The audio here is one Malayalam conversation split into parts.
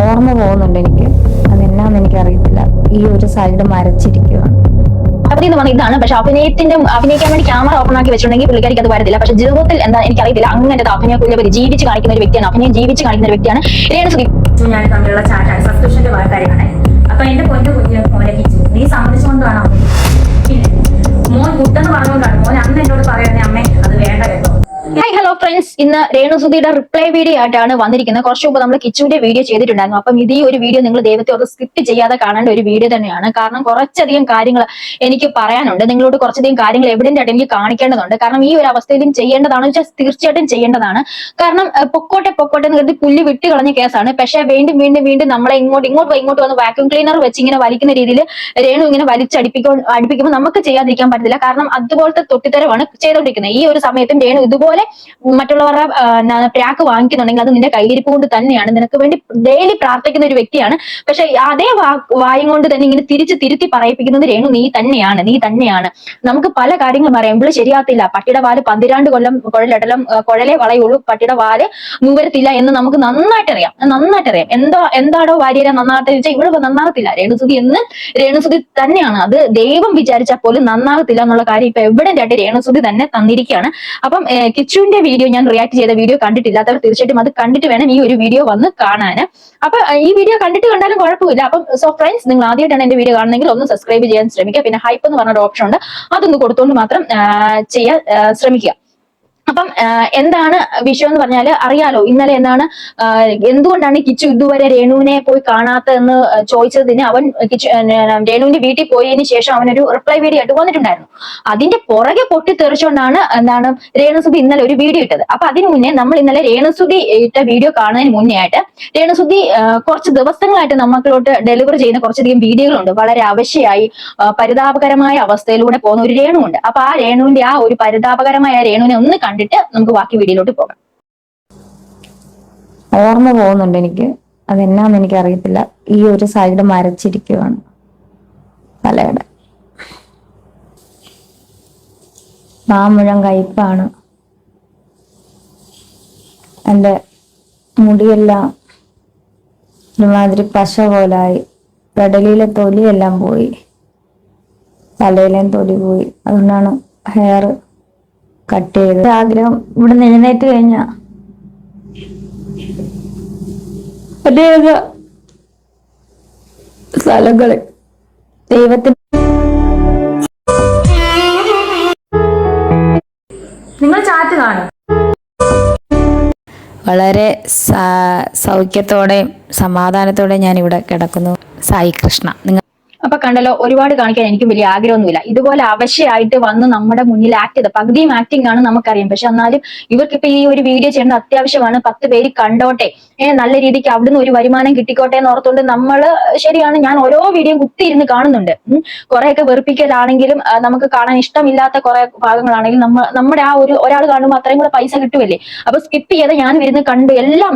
ഓർമ്മ പോകുന്നുണ്ട് എനിക്ക്. അതെന്നാന്ന് എനിക്കറിയത്തില്ല. ഈ ഒരു സൈഡ് മരച്ചിരിക്കുകയാണ്. എന്ന് പറഞ്ഞ ഇതാണ്. പക്ഷെ അഭിനയിക്കാൻ വേണ്ടി ക്യാമറ ഓപ്പൺ ആക്കി വെച്ചിട്ടുണ്ടെങ്കിൽ പുള്ളിക്കാരിക്ക് അത് വരത്തില്ല. പക്ഷെ ജീവിതത്തിൽ എന്താ എനിക്കറിയത്തില്ല. അങ്ങനത്തെ അഭിനയക്കുള്ളവർ ജീവിച്ച് കാണിക്കുന്ന ഒരു വ്യക്തിയാണ്. അഭിനയം ജീവിച്ച് കാണിക്കുന്ന ഒരു വ്യക്തിയാണ് രേണുസുതി. ഞാൻ തമ്മിലുള്ള ചാറ്റാണ്, സബ്സ്ക്രിപ്ഷന്റെ കാര്യമാണ്. അപ്പൊ എന്റെ പൊന്നു കുഞ്ഞ് മോനെ കിച്ചു, നീ സമ്മതിച്ചുകൊണ്ടാണോ? പിന്നെ മോൻ ഗുഡെന്ന് പറഞ്ഞുകൊണ്ടാണ്. മോൻ അന്ന് എന്നോട് പറയുന്നത് അമ്മേ അത് വേണ്ട കേട്ടോ. ഹായ് ഹലോ ഫ്രണ്ട്സ്, ഇന്ന് രേണുസുതിയുടെ റിപ്ലൈ വീഡിയോ ആയിട്ടാണ് വന്നിരിക്കുന്നത്. കുറച്ച് മുമ്പ് നമ്മൾ കിച്ചുവിന്റെ വീഡിയോ ചെയ്തിട്ടുണ്ടായിരുന്നു. അപ്പം ഈ ഒരു വീഡിയോ നിങ്ങൾ ദൈവത്തെ ഒന്ന് സ്കിപ്പ് ചെയ്യാതെ കാണേണ്ട ഒരു വീഡിയോ തന്നെയാണ്. കാരണം കുറച്ചധികം കാര്യങ്ങൾ എനിക്ക് പറയാനുണ്ട്. നിങ്ങളോട് കുറച്ചധികം കാര്യങ്ങൾ എവിഡന്റ് ആയിട്ട് എനിക്ക് കാണിക്കേണ്ടതുണ്ട്. കാരണം ഈ ഒരു അവസ്ഥയിലും ചെയ്യേണ്ടതാണ് വെച്ചാൽ തീർച്ചയായിട്ടും ചെയ്യേണ്ടതാണ്. കാരണം പൊക്കോട്ടെ എന്ന് കരുതി പുല്ല് വിട്ട് കളഞ്ഞ കേസാണ്. പക്ഷെ വീണ്ടും നമ്മളെ ഇങ്ങോട്ട് വന്ന് വാക്യൂം ക്ലീനർ വെച്ച് ഇങ്ങനെ വലിക്കുന്ന രീതിയിൽ രേണു ഇങ്ങനെ അടുപ്പിക്കുമ്പോൾ നമുക്ക് ചെയ്യാതിരിക്കാൻ പറ്റില്ല. കാരണം അതുപോലത്തെ തൊട്ടിത്തരമാണ് ചെയ്തുകൊണ്ടിരിക്കുന്നത്. ഈ ഒരു സമയത്തും രേണു ഇതുപോലെ മറ്റുള്ളവരുടെ പ്രാക്ക് വാങ്ങിക്കുന്നുണ്ടെങ്കിൽ അത് നിന്റെ കയ്യിരിപ്പ് കൊണ്ട് തന്നെയാണ്. നിനക്ക് വേണ്ടി ഡെയിലി പ്രാർത്ഥിക്കുന്ന ഒരു വ്യക്തിയാണ്. പക്ഷെ അതേ വായും കൊണ്ട് തന്നെ ഇങ്ങനെ തിരുത്തി പറയിപ്പിക്കുന്നത് രേണു നീ തന്നെയാണ്. നമുക്ക് പല കാര്യങ്ങളും പറയാം. ഇവിടെ ശരിയാത്തില്ല, പട്ടിയുടെ വാല് 12 കൊല്ലം കുഴലേ വളയുള്ളൂ, പട്ടിയുടെ വാല് നൂവരത്തില്ല എന്ന് നമുക്ക് നന്നായിട്ട് അറിയാം. എന്താടോ വാര്യരെ നന്നാകട്ടെ ചോദിച്ചാൽ ഇവിടെ നന്നാകത്തില്ല. രേണുസുതി തന്നെയാണ്. അത് ദൈവം വിചാരിച്ചാൽ പോലും നന്നാകത്തില്ല എന്നുള്ള കാര്യം ഇപ്പൊ എവിഡന്റ് ആയിട്ട് രേണുസുതി തന്നെ തന്നിരിക്കുകയാണ്. അപ്പം കിച്ചുവിന്റെ വീഡിയോ ഞാൻ റിയാക്ട് ചെയ്ത വീഡിയോ കണ്ടിട്ടില്ലാത്തവർ തീർച്ചയായിട്ടും അത് കണ്ടിട്ട് വേണം ഈ ഒരു വീഡിയോ വന്ന് കാണാൻ. അപ്പൊ ഈ വീഡിയോ കണ്ടാലും കുഴപ്പമില്ല. അപ്പം സോ ഫ്രണ്ട്സ്, നിങ്ങൾ ആദ്യമായിട്ടാണ് എന്റെ വീഡിയോ കാണുന്നെങ്കിൽ ഒന്ന് സബ്സ്ക്രൈബ് ചെയ്യാൻ ശ്രമിക്കുക. പിന്നെ ഹൈപ്പ് എന്ന് പറഞ്ഞ ഒരു ഓപ്ഷൻ ഉണ്ട്, അതൊന്ന് കൊടുത്തുകൊണ്ട് മാത്രം ചെയ്യാൻ ശ്രമിക്കുക. അപ്പം എന്താണ് വിഷയം എന്ന് പറഞ്ഞാല് അറിയാലോ, ഇന്നലെ എന്തുകൊണ്ടാണ് കിച്ചു ഇതുവരെ രേണുവിനെ പോയി കാണാത്തതെന്ന് ചോദിച്ചതിന് അവൻ രേണുവിന്റെ വീട്ടിൽ പോയതിന് ശേഷം അവനൊരു റിപ്ലൈ വീഡിയോ ആയിട്ട് വന്നിട്ടുണ്ടായിരുന്നു. അതിന്റെ പുറകെ പൊട്ടിത്തെറിച്ചുകൊണ്ടാണ് രേണുസുതി ഇന്നലെ ഒരു വീഡിയോ ഇട്ടത്. അപ്പൊ അതിന് മുന്നേ നമ്മൾ ഇന്നലെ രേണുസുതി ഇട്ട വീഡിയോ കാണുന്നതിന് മുന്നേ ആയിട്ട് രേണുസുതി കുറച്ച് ദിവസങ്ങളായിട്ട് നമുക്കിലോട്ട് ഡെലിവർ ചെയ്യുന്ന കുറച്ചധികം വീഡിയോകളുണ്ട്. വളരെ അവശ്യമായി പരിതാപകരമായ അവസ്ഥയിലൂടെ പോകുന്ന ഒരു രേണുണ്ട്. അപ്പൊ ആ രേണുവിന്റെ ആ ഒരു പരിതാപകരമായ രേണുവിനെ ഒന്ന് കണ്ടിട്ട് നമുക്ക് ബാക്കി വീഡിയോയിലോട്ട് പോകാം. ഓർമ്മ പോകുന്നുണ്ട് എനിക്ക്. അതെന്നാന്ന് എനിക്കറിയത്തില്ല. ഈ ഒരു സൈഡ് മരച്ചിരിക്കുകയാണ് തലയുടെ. മുഴുവൻ കയ്പാണ്. എൻ്റെ മുടിയെല്ലാം ഒരുമാതിരി പശ പോലായി. കടലിലെ തൊലിയെല്ലാം പോയി, തലയിലേം തൊലി പോയി. അതുകൊണ്ടാണ് ഹെയർ കട്ട് ചെയ്ത്. ആഗ്രഹം ഇവിടെ എഴുന്നേറ്റ് കഴിഞ്ഞ സ്ഥലങ്ങള് ദൈവത്തിന് നിങ്ങൾ ചാറ്റ് കാണും. വളരെ സൗഖ്യത്തോടെയും സമാധാനത്തോടെയും ഞാൻ ഇവിടെ കിടക്കുന്നു. സായി കൃഷ്ണ. അപ്പൊ കണ്ടല്ലോ, ഒരുപാട് കാണിക്കാൻ എനിക്കും വലിയ ആഗ്രഹമൊന്നുമില്ല. ഇതുപോലെ അവശ്യമായിട്ട് വന്ന് നമ്മുടെ മുന്നിൽ ആക്ട് ചെയ്ത് പകുതിയും ആക്ടിംഗ് ആണ് നമുക്കറിയാം. പക്ഷെ എന്നാലും ഇവർക്കിപ്പോ ഈ ഒരു വീഡിയോ ചെയ്യേണ്ട അത്യാവശ്യമാണ്. 10 പേര് കണ്ടോട്ടെ, നല്ല രീതിക്ക് അവിടുന്ന് ഒരു വരുമാനം കിട്ടിക്കോട്ടെ എന്ന് ഓർത്തുകൊണ്ട് നമ്മള് ശരിയാണ്, ഞാൻ ഓരോ വീഡിയോ കുത്തിയിരുന്ന് കാണുന്നുണ്ട്. കുറെയൊക്കെ വെറുപ്പിക്കലാണെങ്കിലും നമുക്ക് കാണാൻ ഇഷ്ടമില്ലാത്ത കുറെ ഭാഗങ്ങളാണെങ്കിലും നമ്മുടെ ആ ഒരു ഒരാൾ കാണുമ്പോൾ അത്രയും കൂടെ പൈസ കിട്ടുമല്ലേ. അപ്പൊ സ്കിപ്പ് ചെയ്ത് ഞാൻ ഇരുന്ന് കണ്ട് എല്ലാം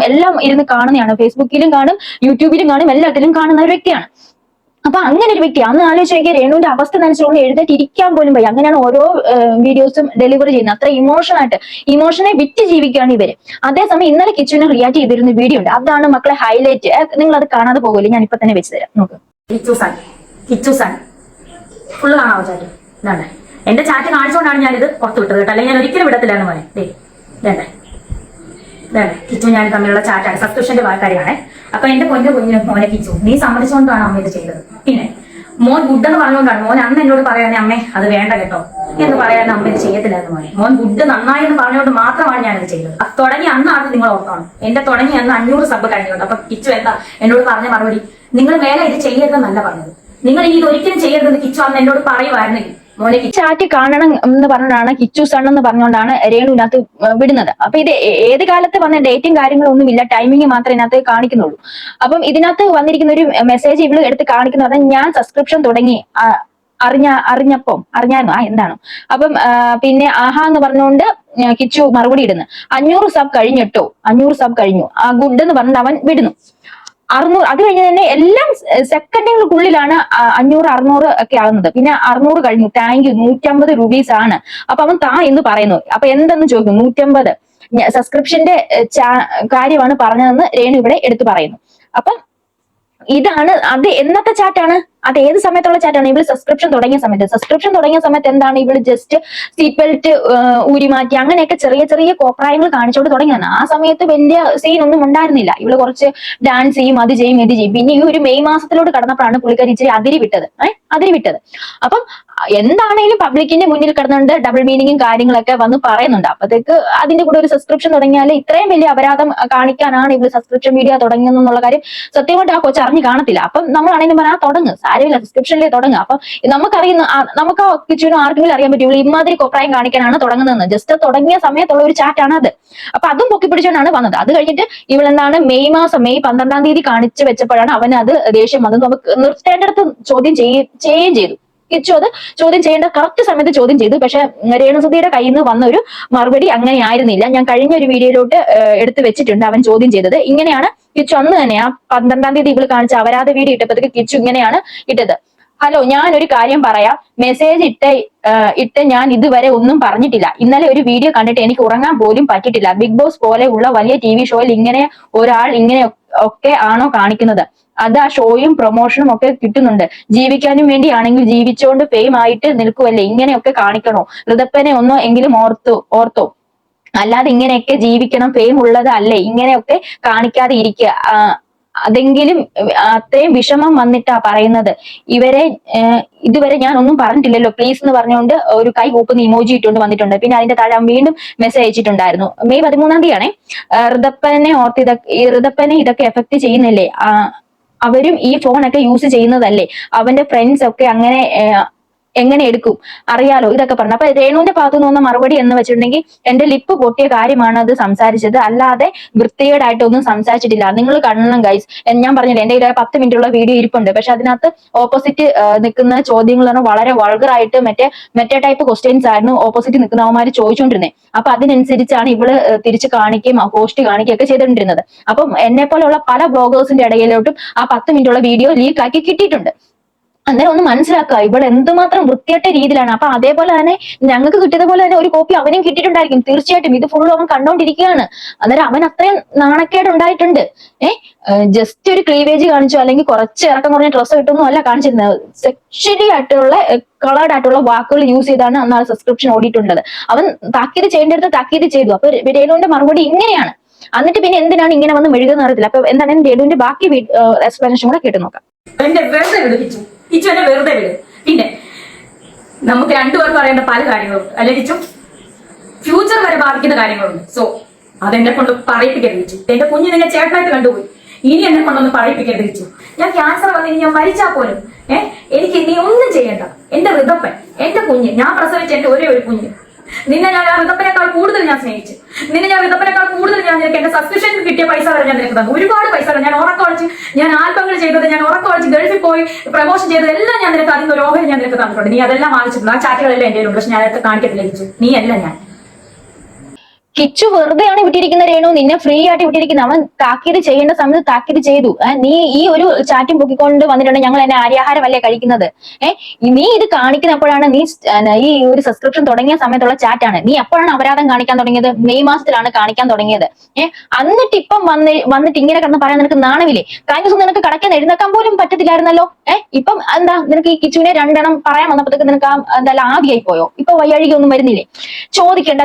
ഇരുന്ന് കാണുന്നതാണ്. ഫേസ്ബുക്കിലും കാണും, യൂട്യൂബിലും കാണും, എല്ലാത്തിലും കാണുന്ന ഒരു വ്യക്തിയാണ്. അപ്പൊ അങ്ങനെ ഒരു വ്യക്തി അന്ന് ആലോചിച്ച് നോക്കിയ രേണുവിന്റെ അവസ്ഥ നനച്ചുകൊണ്ട് എഴുന്നേറ്റ് ഇരിക്കാൻ പോലും പോയി. അങ്ങനെയാണ് ഓരോ വീഡിയോസും ഡെലിവറി ചെയ്യുന്നത്. അത്ര ഇമോഷനെ വിറ്റ് ജീവിക്കുകയാണ് ഇവര്. അതേസമയം ഇന്നലെ കിച്ചുവിനെ റിയാക്ട് ചെയ്തിരുന്ന വീഡിയോ ഉണ്ട്. അതാണ് മക്കളെ ഹൈലൈറ്റ്. നിങ്ങൾ അത് കാണാതെ പോകില്ല, ഞാൻ ഇപ്പൊ തന്നെ വെച്ച് തരാം. നോക്ക്. കിച്ചുസാൻ ഫുള്ള് കാണാവോ ചാറ്റ്? ഇതാണ്ടേ എന്റെ ചാറ്റ് കാണിച്ചുകൊണ്ടാണ് ഞാനിത് പുറത്തു വിട്ടത് കേട്ടോ. അല്ലെങ്കിൽ ഞാൻ ഒരിക്കലും വിടത്തില്ല എന്ന് പറയും. കിച്ചു ഞാൻ തമ്മിലുള്ള ചാറ്റാണ്, സബ്സ്ക്രിപ്ഷന്റെ കാര്യമാണ്. അപ്പൊ എന്റെ പൊന്നു കുഞ്ഞ് മോനെ കിച്ചു, നീ സമ്മതിച്ചുകൊണ്ടാണ് അമ്മ ഇത് ചെയ്തത്. പിന്നെ മോൻ ഗുഡെന്ന് പറഞ്ഞുകൊണ്ടാണ്. മോൻ അന്ന് എന്നോട് പറയാനേ അമ്മേ അത് വേണ്ട കേട്ടോ എന്ന് പറയാൻ അമ്മ ഇത് ചെയ്യത്തില്ല എന്ന് മോനെ. മോൻ ഗുഡ് നന്നായി എന്ന് പറഞ്ഞുകൊണ്ട് മാത്രമാണ് ഞാനിത് ചെയ്തത്. തുടങ്ങി അന്നാണ് നിങ്ങൾ ഓർക്കണം. എന്റെ തുടങ്ങി അന്ന് 500 സബ് കഴിഞ്ഞുകൊണ്ട്. അപ്പൊ കിച്ചു എന്താ എന്നോട് പറഞ്ഞ മറുപടി, നിങ്ങൾ മേലെ ഇത് ചെയ്യരുതെന്നല്ല പറഞ്ഞത്, നിങ്ങൾ ഇത് ഒരിക്കലും ചെയ്യരുതെന്ന് കിച്ചു അന്ന് എന്നോട് പറയുമായിരുന്നില്ല. മോനെ ചാറ്റ് കാണണം എന്ന് പറഞ്ഞുകൊണ്ടാണ് കിച്ചു സൺ എന്ന് പറഞ്ഞുകൊണ്ടാണ് രേണുവിനകത്ത് വിടുന്നത്. അപ്പൊ ഇത് ഏത് കാലത്ത് വന്ന ഡേറ്റും കാര്യങ്ങളൊന്നും ഇല്ല, ടൈമിംഗ് മാത്രമേ ഇതിനകത്ത് കാണിക്കുന്നുള്ളൂ. അപ്പം ഇതിനകത്ത് വന്നിരിക്കുന്ന ഒരു മെസ്സേജ് ഇവള് എടുത്ത് കാണിക്കുന്നത് ഞാൻ സബ്സ്ക്രിപ്ഷൻ തുടങ്ങി അറിഞ്ഞായിരുന്നു എന്താണ്. അപ്പം പിന്നെ ആഹാ എന്ന് പറഞ്ഞുകൊണ്ട് കിച്ചു മറുപടി ഇടുന്നു. 500 സബ് കഴിഞ്ഞിട്ടോ, 500 സബ് കഴിഞ്ഞു, ആ ഗുഡ് എന്ന് പറഞ്ഞിട്ട് അവൻ വിടുന്നു. 600. അത് കഴിഞ്ഞ് തന്നെ എല്ലാം സെക്കൻഡുകൾക്കുള്ളിലാണ് 500, 600 ഒക്കെ ആകുന്നത്. പിന്നെ 600 കഴിഞ്ഞു, താങ്ക് യു, 150 രൂപീസ് ആണ്. അപ്പൊ അവൻ എന്ന് പറയുന്നു. അപ്പൊ എന്തെന്ന് ചോദിക്കും, 150 സബ്സ്ക്രിപ്ഷന്റെ കാര്യമാണ് പറഞ്ഞതെന്ന് രേണു ഇവിടെ എടുത്തു പറയുന്നു. അപ്പം ഇതാണ് അത്. എന്നത്തെ ചാറ്റാണ് അത്? ഏത് സമയത്തുള്ള ചാറ്റാണ്? ഇവള് സബ്സ്ക്രിപ്ഷൻ തുടങ്ങിയ സമയത്ത് എന്താണ് ഇവള് ജസ്റ്റ് സീറ്റ് ബെൽറ്റ് ഊരി മാറ്റി അങ്ങനെയൊക്കെ ചെറിയ ചെറിയ കോപ്രായങ്ങൾ കാണിച്ചോണ്ട് തുടങ്ങിയാണ്. ആ സമയത്ത് വലിയ സീൻ ഒന്നും ഉണ്ടായിരുന്നില്ല. ഇവള് കുറച്ച് ഡാൻസ് ചെയ്യും, അത് ചെയ്യും, ഇത് ചെയ്യും. പിന്നെ ഈ ഒരു മെയ് മാസത്തിലോട്ട് കടന്നപ്പോഴാണ് പുള്ളിക്കാരി ഇച്ചിരി അതിരി വിട്ടത്. അപ്പം എന്താണേലും പബ്ലിക്കിന്റെ മുന്നിൽ കിടന്നുകൊണ്ട് ഡബിൾ മീനിങ്ങും കാര്യങ്ങളൊക്കെ വന്ന് പറയുന്നുണ്ട്. അപ്പത്തേക്ക് അതിന്റെ കൂടെ ഒരു സബ്സ്ക്രിപ്ഷൻ തുടങ്ങിയാൽ ഇത്രയും വലിയ അപരാധം കാണിക്കാനാണ് ഇവള് സബ്സ്ക്രിപ്ഷൻ വീഡിയോ തുടങ്ങുന്നുള്ള കാര്യം സത്യമായിട്ട് ആ കൊച്ചു അറിഞ്ഞു കാണത്തില്ല. അപ്പം നമ്മളാണെങ്കിലും പറഞ്ഞാൽ തുടങ്ങും, സാരമില്ല, സബ്സ്ക്രിപ്ഷനിലേ തുടങ്ങുക. അപ്പൊ നമുക്ക് ആ കിച്ചുവിനും ആർക്കെങ്കിലും അറിയാൻ പറ്റും ഇവള് ഇമാതിരി കോപ്രായം കാണിക്കാനാണ് തുടങ്ങുന്നതെന്ന്. ജസ്റ്റ് തുടങ്ങിയ സമയത്തുള്ള ഒരു ചാറ്റാണ് അത്. അപ്പൊ അതും പൊക്കി പിടിച്ചുകൊണ്ടാണ് വന്നത്. അത് കഴിഞ്ഞിട്ട് ഇവളെന്താണ് മെയ് 12-ാം തീയതി കാണിച്ചു വെച്ചപ്പോഴാണ് അവന് അത് ദേഷ്യം വന്നത്. നമുക്ക് നിർത്തേണ്ടടുത്ത് ചോദ്യം ചെയ്യുകയും ചെയ്തു. കിച്ചു അത് ചോദ്യം ചെയ്യേണ്ട കറക്റ്റ് സമയത്ത് ചോദ്യം ചെയ്തു. പക്ഷെ രേണുസുധിയുടെ കയ്യിൽ നിന്ന് വന്ന ഒരു മറുപടി അങ്ങനെ ആയിരുന്നില്ല. ഞാൻ കഴിഞ്ഞ ഒരു വീഡിയോയിലോട്ട് എടുത്തു വെച്ചിട്ടുണ്ട് അവൻ ചോദ്യം ചെയ്തത്. ഇങ്ങനെയാണ് കിച്ചു അന്ന് തന്നെ ആ 12-ാം തീയതി ഇവള് കാണിച്ച അപരാധ വീഡിയോ ഇട്ടപ്പോഴത്തേക്ക് കിച്ചു ഇങ്ങനെയാണ് ഇട്ടത്. ഹലോ, ഞാനൊരു കാര്യം പറയാം. മെസ്സേജ് ഇട്ട് ഞാൻ ഇതുവരെ ഒന്നും പറഞ്ഞിട്ടില്ല. ഇന്നലെ ഒരു വീഡിയോ കണ്ടിട്ട് എനിക്ക് ഉറങ്ങാൻ പോലും പറ്റിയിട്ടില്ല. ബിഗ് ബോസ് പോലെയുള്ള വലിയ TV ഷോയിൽ ഇങ്ങനെ ഒരാൾ ഇങ്ങനെ ഒക്കെ ആണോ കാണിക്കുന്നത്? അത് ആ ഷോയും പ്രൊമോഷനും ഒക്കെ കിട്ടുന്നുണ്ട്. ജീവിക്കാനും വേണ്ടിയാണെങ്കിൽ ജീവിച്ചോണ്ട് ഫെയിം ആയിട്ട് നിൽക്കുവല്ലേ, ഇങ്ങനെയൊക്കെ കാണിക്കണോ? ഋതപ്പനെ ഒന്നോ എങ്കിലും ഓർത്തോ? അല്ലാതെ ഇങ്ങനെയൊക്കെ ജീവിക്കണം, ഫെയിം ഉള്ളത് അല്ലേ, ഇങ്ങനെയൊക്കെ കാണിക്കാതെ ഇരിക്കുക. അതെങ്കിലും അത്രയും വിഷമം വന്നിട്ടാ പറയുന്നത്. ഇതുവരെ ഞാൻ ഒന്നും പറഞ്ഞിട്ടില്ലല്ലോ പ്ലീസ് എന്ന് പറഞ്ഞുകൊണ്ട് ഒരു കൈ കൂപ്പുന്ന ഇമോജി ഇട്ടുകൊണ്ട് വന്നിട്ടുണ്ട്. പിന്നെ അതിന്റെ താഴെ വീണ്ടും മെസ്സേജ് അയച്ചിട്ടുണ്ടായിരുന്നു. മെയ് 13-ാം തീയതിയാണേ. ഋതപ്പനെ ഇതൊക്കെ എഫക്ട് ചെയ്യുന്നില്ലേ? അവരും ഈ ഫോണൊക്കെ യൂസ് ചെയ്യുന്നതല്ലേ? അവന്റെ ഫ്രണ്ട്സ് ഒക്കെ എങ്ങനെ എടുക്കും അറിയാലോ ഇതൊക്കെ പറഞ്ഞു. അപ്പൊ രേണുവിന്റെ ഭാഗത്തു നിന്ന് വന്ന മറുപടി എന്ന് വെച്ചിട്ടുണ്ടെങ്കിൽ എന്റെ ലിപ്പ് പൊട്ടിയ കാര്യമാണ് അത് സംസാരിച്ചത്, അല്ലാതെ വൃത്തികേടായിട്ടൊന്നും സംസാരിച്ചിട്ടില്ല. നിങ്ങൾ കാണണം ഗൈസ്. ഞാൻ പറഞ്ഞില്ല എന്റെ 10 മിനിറ്റുള്ള വീഡിയോ ഇരിപ്പുണ്ട്. പക്ഷെ അതിനകത്ത് ഓപ്പോസിറ്റ് നിൽക്കുന്ന ചോദ്യങ്ങൾ വളരെ വൾഗറായിട്ട് മറ്റേ ടൈപ്പ് ക്വസ്റ്റ്യൻസ് ആയിരുന്നു ഓപ്പോസിറ്റ് നിൽക്കുന്നവന്മാര് ചോദിച്ചുകൊണ്ടിരുന്നത്. അപ്പൊ അതിനനുസരിച്ചാണ് ഇവള് തിരിച്ച് കാണിക്കുകയും പോസ്റ്റ് കാണിക്കുകയും ഒക്കെ ചെയ്തുകൊണ്ടിരുന്നത്. അപ്പം എന്നെ പോലെയുള്ള പല ബ്ലോഗേഴ്സിന്റെ ഇടയിലോട്ടും ആ 10 മിനിറ്റുള്ള വീഡിയോ ലീക്ക് ആക്കി കിട്ടിയിട്ടുണ്ട്. അന്നേരം ഒന്ന് മനസ്സിലാക്കുക ഇവിടെ എന്തുമാത്രം വൃത്തിയായിട്ട രീതിയിലാണ്. അപ്പൊ അതേപോലെ തന്നെ ഞങ്ങൾക്ക് കിട്ടിയതുപോലെ തന്നെ ഒരു കോപ്പി അവനും കിട്ടിയിട്ടുണ്ടായിരിക്കും തീർച്ചയായിട്ടും. ഇത് ഫുൾ അവൻ കണ്ടോണ്ടിരിക്കുകയാണ്. അന്നേരം അവൻ അത്രയും നാണക്കേട് ഉണ്ടായിട്ടുണ്ട്. ജസ്റ്റ് ഒരു ക്ലീവേജ് കാണിച്ചു, അല്ലെങ്കിൽ കുറച്ച് ഇറക്കം കുറഞ്ഞ ഡ്രസ്സ് കിട്ടുമൊന്നും അല്ല കാണിച്ചിരുന്നത്. സെക്ഷലി ആയിട്ടുള്ള കളേർഡ് ആയിട്ടുള്ള വാക്കുകൾ യൂസ് ചെയ്താണ് അന്ന് ആ സബ്സ്ക്രിപ്ഷൻ ഓടിയിട്ടുള്ളത്. അവൻ താക്കീത് ചെയ്യേണ്ടടുത്ത് താക്കീത് ചെയ്തു. അപ്പൊ രേണുവിന്റെ മറുപടി ഇങ്ങനെയാണ്. എന്നിട്ട് പിന്നെ എന്തിനാണ് ഇങ്ങനെ വന്ന് മെഴുകുന്ന അറിയത്തില്ല. അപ്പൊ എന്താണ് രേണുവിന്റെ ബാക്കി എക്സ്പ്ലനേഷൻ കൂടെ കേട്ട് നോക്കാം. കിച്ചു എന്നെ വെറുതെ വിട്. പിന്നെ നമുക്ക് രണ്ടുപേർക്കും അറിയേണ്ട പല കാര്യങ്ങളുണ്ട് അല്ലെ കിച്ചു? ഫ്യൂച്ചർ വരെ ബാധിക്കുന്ന കാര്യങ്ങളുണ്ട്. സോ അതെന്നെ കൊണ്ട് പറയിപ്പിക്കരുത് കിച്ചു. എന്റെ കുഞ്ഞ് നിന്നെ ചേട്ടനായിട്ട് കണ്ടുപോയി. ഇനി എന്നെ കൊണ്ടൊന്ന് പറയിപ്പിക്കരുത് കിച്ചു. ഞാൻ ക്യാൻസർ വന്നിനി ഞാൻ മരിച്ചാൽ പോലും എനിക്ക് നീ ഒന്നും ചെയ്യണ്ട. എന്റെ ഋതപ്പൻ, എന്റെ കുഞ്ഞ്, ഞാൻ പ്രസവിച്ച എന്റെ ഒരേ ഒരു കുഞ്ഞ്, നിന്നെ ഞാൻ ആ ഋതപ്പനേക്കാൾ കൂടുതൽ ഞാൻ സ്നേഹിച്ചു. നിന്നെ ഞാൻ ഋതപ്പനേക്കാൾ കൂടുതൽ ഞാൻ നിനക്ക് എന്റെ സബ്സ്ക്രിപ്ഷനിൽ കിട്ടിയ പൈസ വരെ ഞാൻ നിനക്ക് തന്നു. ഒരുപാട് പൈസ ഞാൻ ഉറക്കമൊളിച്ച്, ഞാൻ ആൽബങ്ങൾ ചെയ്തത്, ഞാൻ ഉറക്കമൊളിച്ച് ഗൾഫിൽ പോയി പ്രൊമോഷൻ ചെയ്തത് എല്ലാം ഞാൻ നിനക്ക് അതിന്റെ ഒരു ഓഹരി ഞാൻ നിനക്ക് തന്നിട്ടുണ്ട്. നീ അതെല്ലാം വാങ്ങിച്ചിട്ടുണ്ട്. ആ ചാറ്റുകളെല്ലാം എന്റെ ഉണ്ട്. പക്ഷെ ഞാൻ അതൊക്കെ കാണിക്കത്തില്ല കിച്ചു. നീ അല്ല ഞാൻ. കിച്ചു വെറുതെയാണ് വിട്ടിരിക്കുന്ന രേണു, നിന്നെ ഫ്രീ ആയിട്ട് വിട്ടിരിക്കുന്ന. അവൻ താക്കീത് ചെയ്യേണ്ട സമയത്ത് താക്കീത് ചെയ്തു. നീ ഈ ഒരു ചാറ്റും പൊക്കിക്കൊണ്ട് വന്നിട്ടുണ്ട് ഞങ്ങൾ എന്നെ ആര്യാഹാരമല്ലേ കഴിക്കുന്നത്. നീ ഇത് കാണിക്കുന്നപ്പോഴാണ് നീ ഈ ഒരു സബ്സ്ക്രിപ്ഷൻ തുടങ്ങിയ സമയത്തുള്ള ചാറ്റാണ്. നീ എപ്പോഴാണ് അപരാധം കാണിക്കാൻ തുടങ്ങിയത്? മെയ് മാസത്തിലാണ് കാണിക്കാൻ തുടങ്ങിയത്. എന്നിട്ട് ഇപ്പം വന്നിട്ട് ഇങ്ങനെ കിടന്ന് പറയാൻ നിനക്ക് നാണമില്ലേ? കഴിഞ്ഞ ദിവസം നിനക്ക് കടക്കാൻ എഴുന്നേക്കാൻ പോലും പറ്റത്തില്ലായിരുന്നല്ലോ. ഇപ്പം എന്താ നിനക്ക് ഈ കിച്ചുവിനെ 2 എണ്ണം പറയാൻ വന്നപ്പോഴത്തേക്ക് നിനക്ക് എന്തായാലും ആദ്യമായി പോയോ? ഇപ്പൊ വയ്യഴികൊന്നും വരുന്നില്ലേ? ചോദിക്കണ്ട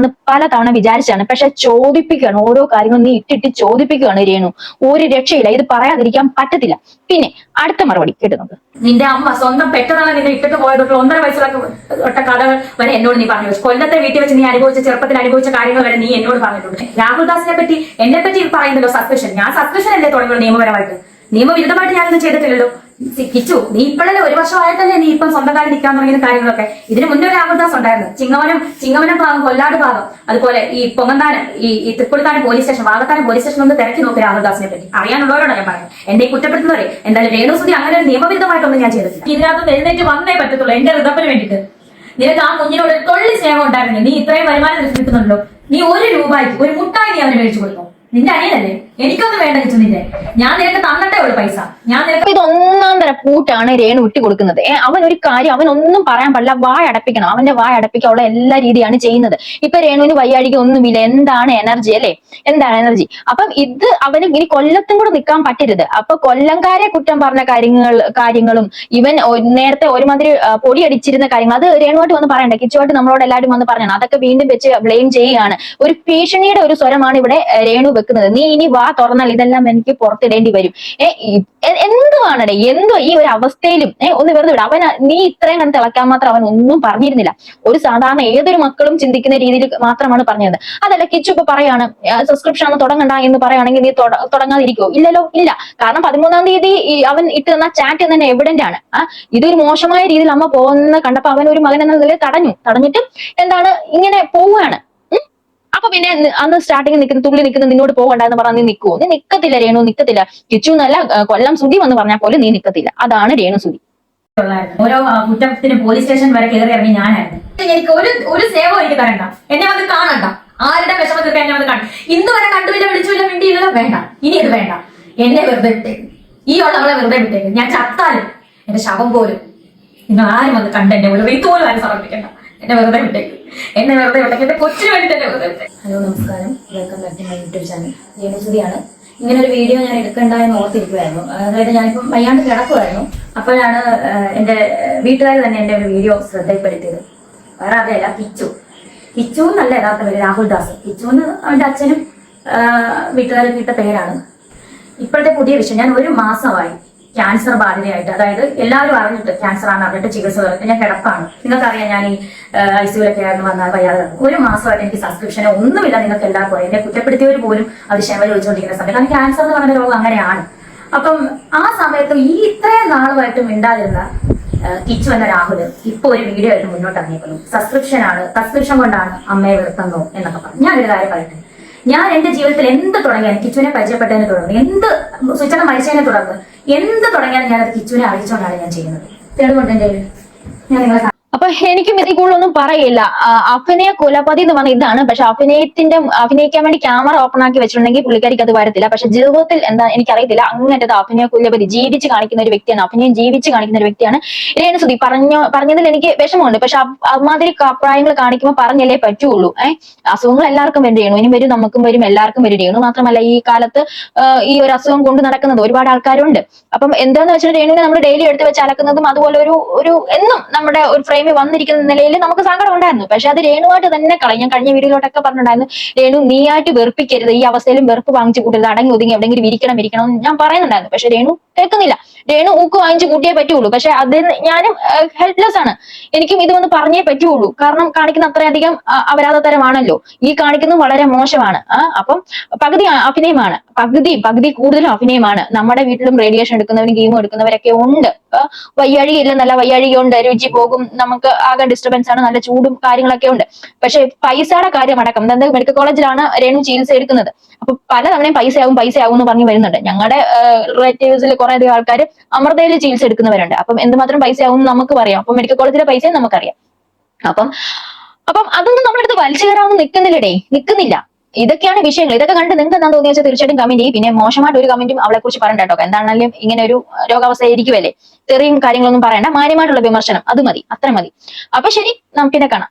എന്ന് പല തവണ വിചാരിച്ചാണ്. പക്ഷെ ചോദിപ്പിക്കുകയാണ്, ഓരോ കാര്യങ്ങളും നീ ഇട്ടിട്ട് ചോദിപ്പിക്കുകയാണ് രേണു. ഒരു രക്ഷയില്ല, ഇത് പറയാതിരിക്കാൻ പറ്റത്തില്ല. പിന്നെ അടുത്ത മറുപടി കേട്ടുന്നത്, നിന്റെ അമ്മ സ്വന്തം പെട്ടെന്നാണ് നിന്നെ ഇട്ടിട്ട് പോയതൊട്ട് 1.5 വയസ്സിലൊക്കെ ഒട്ട കഥകൾ വരെ എന്നോട് നീ പറഞ്ഞു. കൊല്ലത്തെ വീട്ടിൽ വെച്ച് നീ ചെറുപ്പത്തിൽ അനുഭവിച്ച കാര്യങ്ങൾ വരെ നീ എന്നോട് പറഞ്ഞിട്ടുണ്ട്. രാഹുൽ ദാസിനെ പറ്റി എന്നെ പറ്റി പറയുന്നല്ലോ സസ്പെൻഷൻ. ഞാൻ സസ്പെൻഷൻ അല്ലേ തുടങ്ങുള്ളൂ നിയമപരമായിട്ട്? നിയമവിരുദ്ധമായിട്ട് ഞാനൊന്നും ചെയ്തിട്ടില്ലല്ലോ കിച്ചു. നീ ഇപ്പോഴല്ലേ 1 വർഷമായിട്ടല്ലേ നീ ഇപ്പം സ്വന്തം കാലം നിൽക്കാൻ തുടങ്ങിയ കാര്യങ്ങളൊക്കെ. ഇതിന് മുന്നേ രാഹുൽദാസ് ഉണ്ടായിരുന്നു. ചിങ്ങവനം ഭാഗം, കൊല്ലാട് ഭാഗം, അതുപോലെ ഈ പൊങ്ങന്താനം, ഈ Thrikkulithanam police station, Vakathanam police station ഒന്ന് തിരക്കി നോക്കി രാഹുൽദാസിനെ പറ്റി. അറിയാനുള്ളവരോടാണ് ഞാൻ പറയുന്നത്. എന്നെ കുറ്റപ്പെടുത്തുന്നവരെ. എന്തായാലും രേണുസുധി അങ്ങനെ ഒരു നിയമവിരുദ്ധമായിട്ടൊന്നും ഞാൻ ചെയ്തിട്ടില്ല. ഇതിനകത്ത് എഴുന്നേറ്റ് വന്നേ പറ്റത്തുള്ളൂ എന്റെ ഋതപ്പന് വേണ്ടിയിട്ട്. നിനക്ക് ആ കുഞ്ഞിനോട് ഒരു തൊള്ളി സ്നേഹം ഉണ്ടായിരുന്നു. നീ ഇത്രയും വരുമാനം കിട്ടുന്നുണ്ടല്ലോ. നീ 1 രൂപയ്ക്ക് ഒരു മുട്ടായി നീ അവന് മേടിച്ചു കൊടുക്കും. നിന്റെ അനിയനല്ലേ? എനിക്കൊന്നും വേണ്ട കിച്ചു നിന്റെ. ഞാൻ നിനക്ക് തന്നിട്ടേ ഉള്ളു പൈസ. ഞാൻ നിനക്ക് ഇത് ഒന്നാം തരം പൂട്ടാണ് രേണു വിട്ടു കൊടുക്കുന്നത്. അവൻ ഒരു കാര്യം അവൻ ഒന്നും പറയാൻ പാടില്ല, വായ അടപ്പിക്കണം. അവന്റെ വായ അടപ്പിക്കാനുള്ള എല്ലാ രീതിയാണ് ചെയ്യുന്നത്. ഇപ്പൊ രേണുവിന് വയ്യാഴിക ഒന്നുമില്ല, എന്താണ് എനർജി അല്ലെ, എന്താണ് എനർജി. അപ്പം ഇത് അവന് ഇനി കൊല്ലത്തും കൂടെ നിൽക്കാൻ പറ്റരുത്. അപ്പൊ കൊല്ലംകാരെ കുറ്റം പറഞ്ഞ കാര്യങ്ങളും ഇവൻ നേരത്തെ ഒരുമാതിരി പൊടിയടിച്ചിരുന്ന കാര്യങ്ങൾ അത് രേണുവായിട്ട് വന്ന് പറയണ്ട, കിച്ചുവായിട്ട് നമ്മളോട് എല്ലാവരും വന്ന് പറയണം. അതൊക്കെ വീണ്ടും വെച്ച് ബ്ലെയിം ചെയ്യുകയാണ്. ഒരു ഭീഷണിയുടെ ഒരു സ്വരമാണ് ഇവിടെ രേണു വെക്കുന്നത്. നീ ഇനി വാ തുറന്നാൽ ഇതെല്ലാം എനിക്ക് പുറത്തിടേണ്ടി വരും. എന്തുവാണടേ, എന്തോ ഈ ഒരു അവസ്ഥയിലും ഒന്ന് വെറുതെ വിടാം. നീ ഇത്രയും കണ്ട് തിളക്കാൻ മാത്രം അവൻ ഒന്നും പറഞ്ഞിരുന്നില്ല. ഒരു സാധാരണ ഏതൊരു മക്കളും ചിന്തിക്കുന്ന രീതിയിൽ മാത്രമാണ് പറഞ്ഞത്. അതല്ല കിച്ചു ഇപ്പൊ പറയാണ് സബ്സ്ക്രിപ്ഷൻ ആണ് തുടങ്ങണ്ട എന്ന് പറയുകയാണെങ്കിൽ നീ തുടങ്ങാതിരിക്കോ? ഇല്ലല്ലോ, ഇല്ല. കാരണം 13-ാം തീയതി അവൻ ഇട്ട് തന്ന ചാറ്റ് തന്നെ എവിഡന്റ് ആണ്. ഇതൊരു മോശമായ രീതിയിൽ അമ്മ പോകുന്ന കണ്ടപ്പോ അവൻ ഒരു മകൻ എന്ന നിലയിൽ തടഞ്ഞിട്ട് എന്താണ് ഇങ്ങനെ പോവുകയാണ്. അപ്പൊ പിന്നെ അന്ന് സ്റ്റാർട്ടിങ് തുള്ളി നിൽക്കുന്ന നിന്നോട് പോകണ്ട എന്ന് പറഞ്ഞാൽ നീ നിൽക്കുവോ? നീ നിക്കത്തില്ല രേണു, നിക്കത്തില്ല. കിച്ചു എന്നല്ല കൊല്ലം സുധി വന്ന് പറഞ്ഞാൽ പോലും നീ നിക്കത്തില്ല. അതാണ് രേണു സുധി. ഓരോ കുറ്റത്തിന് പോലീസ് സ്റ്റേഷൻ വരെ കയറി ഇറങ്ങി ഞാനായിരുന്നു. എനിക്ക് ഒരു സേവം എനിക്ക് തരണ്ട, എന്നെ വന്ന് കാണണ്ട. ആരുടെ വിഷമത്തിൽ എന്നെ വന്ന് കാണും. ഇന്ന് വരെ കണ്ടുമില്ല, വിളിച്ചില്ല, മിണ്ടിയില്ല. വേണ്ട, ഇനി ഇത് വേണ്ട. എന്നെ വെറുതെ വിട്ടേക്ക്, ഈ ഉള്ളവളെ വെറുതെ വിട്ടേക്ക്. ഞാൻ ചത്താലും എന്റെ ശവം പോലും നിങ്ങൾ ആരും വന്ന് കണ്ട് എന്നെ ഒരു റീത്ത് പോലും ആരും സമർപ്പിക്കണ്ട. എന്നെ വെറുതെ വിട്ടേക്ക്, എന്നെ വെറുതെ വിട്ടേക്ക്. എന്റെ കൊച്ചിന് വേണ്ടിട്ട് എന്നെ വെറുതെ വിട്ടേക്ക്. ഹലോ, നമസ്കാരം. Welcome back to my YouTube channel. രേണുസുധിയാണ്. ഇങ്ങനെ ഒരു വീഡിയോ ഞാൻ എടുക്കണ്ട എന്ന് ഓർത്തിരിക്കുമായിരുന്നു. അതായത് ഞാനിപ്പം വയ്യാണ്ട് കിടക്കുമായിരുന്നു. അപ്പോഴാണ് എന്റെ വീട്ടുകാർ തന്നെ എന്റെ ഒരു വീഡിയോ ശ്രദ്ധയിൽപ്പെടുത്തിയത്. വേറെ അതല്ല, കിച്ചു എന്നല്ല യഥാർത്ഥ പേര്, രാഹുൽ ദാസ്. കിച്ചു എന്ന് അവന്റെ അച്ഛനും വീട്ടുകാരും ഇട്ട പേരാണ്. ഇപ്പോഴത്തെ പുതിയ വിഷയം, ഞാൻ 1 മാസമായി ക്യാൻസർ ബാധിതയായിട്ട്, അതായത് എല്ലാവരും അറിഞ്ഞിട്ട് ക്യാൻസർ ആണ് അറിഞ്ഞിട്ട് ചികിത്സ ഞാൻ കിടപ്പാണ്. നിങ്ങൾക്കറിയാം, ഞാൻ ഈ ICUലൊക്കെ ആയിരുന്നു വന്നാൽ വയ്യാതെ 1 മാസമായിട്ട് എനിക്ക് സബ്സ്ക്രിപ്ഷനോ ഒന്നുമില്ല. നിങ്ങൾക്ക് എല്ലാവർക്കും എന്നെ കുറ്റപ്പെടുത്തിയവർ പോലും അതിശയം ചോദിച്ചുകൊണ്ടിരിക്കുന്ന സമയത്ത്, കാരണം ക്യാൻസർ എന്ന് പറയുന്ന രോഗം അങ്ങനെയാണ്. അപ്പം ആ സമയത്ത് ഈ ഇത്രയും നാളുമായിട്ട് മിണ്ടാതിരുന്ന കിച്ചു എന്ന രാഹുല് ഇപ്പൊ ഒരു വീഡിയോ ആയിട്ട് മുന്നോട്ട് ഇറങ്ങിയപ്പോഴും സബ്സ്ക്രിപ്ഷൻ കൊണ്ടാണ് അമ്മയെ വെറുത്തുന്നോ എന്നൊക്കെ പറഞ്ഞു. ഞാനൊരു കാര്യം പറയട്ടെ, ഞാൻ എന്റെ ജീവിതത്തിൽ എന്ത് തുടങ്ങിയാലും കിച്ചുവിനെ പരിചയപ്പെട്ടതിനെ തുടർന്ന്, എന്ത് സ്വിച്ചനെ മരിച്ചതിനെ തുടർന്ന് എന്ത് തുടങ്ങിയാലും ഞാനത് കിച്ചുവിനെ അറിയിച്ചുകൊണ്ടാണ് ഞാൻ ചെയ്യുന്നത്. തെളിവുണ്ട് എന്റെ ഞാൻ നിങ്ങളെ. അപ്പൊ എനിക്കും ഇതിൽ കൂടുതലൊന്നും പറയില്ല. അഭിനയ കുലപതി എന്ന് പറഞ്ഞ ഇതാണ്. പക്ഷെ അഭിനയിക്കാൻ വേണ്ടി ക്യാമറ ഓപ്പൺ ആക്കി വെച്ചിട്ടുണ്ടെങ്കിൽ പുള്ളിക്കാരിക്ക് അത് വരത്തില്ല. പക്ഷെ ജീവിതത്തിൽ എന്താ എനിക്കറിയത്തില്ല, അങ്ങനത്തെ അഭിനയ കുലപതി ജീവിച്ച് കാണിക്കുന്ന ഒരു വ്യക്തിയാണ്, അഭിനയം ജീവിച്ച് കാണിക്കുന്ന ഒരു വ്യക്തിയാണ് രേണുസുധി. പറഞ്ഞതിൽ എനിക്ക് വിഷമമുണ്ട്. പക്ഷെ അമാതിരി പ്രായങ്ങൾ കാണിക്കുമ്പോൾ പറഞ്ഞല്ലേ പറ്റുള്ളൂ. അസുഖങ്ങൾ എല്ലാവർക്കും വരും, രേണുവിനും വരും, നമുക്കും വരും, എല്ലാവർക്കും വരും. രേണു മാത്രമല്ല, ഈ കാലത്ത് ഈ ഒരു അസുഖം കൊണ്ട് നടക്കുന്നത് ഒരുപാട് ആൾക്കാരുണ്ട്. അപ്പം എന്താന്ന് വെച്ചാൽ രേണുവിനെ നമ്മൾ ഡെയിലി എടുത്ത് വെച്ച് അലക്കുന്നതും അതുപോലെ ഒരു എന്നും നമ്മുടെ ഒരു ഫ്രെയിമിൽ വന്നിരിക്കുന്ന നിലയിൽ നമുക്ക് സങ്കടം ഉണ്ടായിരുന്നു. പക്ഷെ അത് രേണുവായിട്ട് തന്നെ കളയും. ഞാൻ കഴിഞ്ഞ വീഡിയോയിലോട്ടൊക്കെ പറഞ്ഞിട്ടുണ്ടായിരുന്നു, രേണു നീയായിട്ട് വെറുപ്പിക്കരുത്, ഈ അവസ്ഥയിലും വെറുപ്പ് വാങ്ങിച്ചു കൂട്ടരുത്, അടങ്ങി ഒതുങ്ങി എവിടെയെങ്കിലും ഇരിക്കണം എന്ന് ഞാൻ പറയുന്നുണ്ടായിരുന്നു. പക്ഷെ രേണു കേൾക്കുന്നില്ല. രേണു ഊക്ക് വാങ്ങിച്ചു കൂട്ടിയേ പറ്റുള്ളൂ. പക്ഷെ അതിന് ഞാനും ഹെൽപ്ലെസ് ആണ്. എനിക്കും ഇതൊന്ന് പറഞ്ഞേ പറ്റുള്ളൂ. കാരണം കാണിക്കുന്ന അത്രയധികം അപരാധതരമാണല്ലോ. ഈ കാണിക്കുന്നത് വളരെ മോശമാണ്. അപ്പം പകുതി അഭിനയമാണ്, പകുതി കൂടുതലും അഭിനയമാണ്. നമ്മുടെ വീട്ടിലും റേഡിയേഷൻ എടുക്കുന്നവരും കീമോ എടുക്കുന്നവരൊക്കെ ഉണ്ട്. വയ്യാഴിക ഇല്ലെന്നല്ല, വയ്യാഴിക ഉണ്ട്, രുചി പോകും, നമുക്ക് ആകെ ഡിസ്റ്റർബൻസ് ആണ്, നല്ല ചൂടും കാര്യങ്ങളൊക്കെ ഉണ്ട്. പക്ഷെ പൈസയുടെ കാര്യം അടക്കം, എന്താ മെഡിക്കൽ കോളേജിലാണ് രേണു ചികിത്സ എടുക്കുന്നത്. അപ്പൊ പലതവണയും പൈസയാവും എന്ന് പറഞ്ഞു വരുന്നുണ്ട്. ഞങ്ങളുടെ റിലേറ്റീവ്സിൽ കുറെ അധികം ആൾക്കാർ അമൃതയിൽ ചികിത്സ എടുക്കുന്നവരുണ്ട്. അപ്പം എന്തുമാത്രം പൈസയാവും നമുക്ക് പറയാം. അപ്പൊ മെഡിക്കൽ കോളേജിലെ പൈസയും നമുക്കറിയാം. അപ്പം അതൊന്നും നമ്മുടെ അടുത്ത് വലിച്ചു കയറാവുന്ന നിൽക്കുന്നില്ല. ഇതൊക്കെയാണ് വിഷയങ്ങൾ. ഇതൊക്കെ കണ്ട് നിങ്ങൾക്ക് എന്താ തോന്നിയാൽ തീർച്ചയായിട്ടും കമന്റ് ചെയ്യും. പിന്നെ മോശമായിട്ട് ഒരു കമന്റും അവളെ കുറിച്ച് പറയണ്ട കേട്ടോ. എന്താണെങ്കിലും ഇങ്ങനെ ഒരു രോഗാവസ്ഥ ഇരിക്കുമല്ലേ, ചെറിയ കാര്യങ്ങളൊന്നും പറയണ്ട, മാന്യമായിട്ടുള്ള വിമർശനം അത് മതി, അത്ര മതി. അപ്പൊ ശരി, നമുക്കിനെ കാണാം.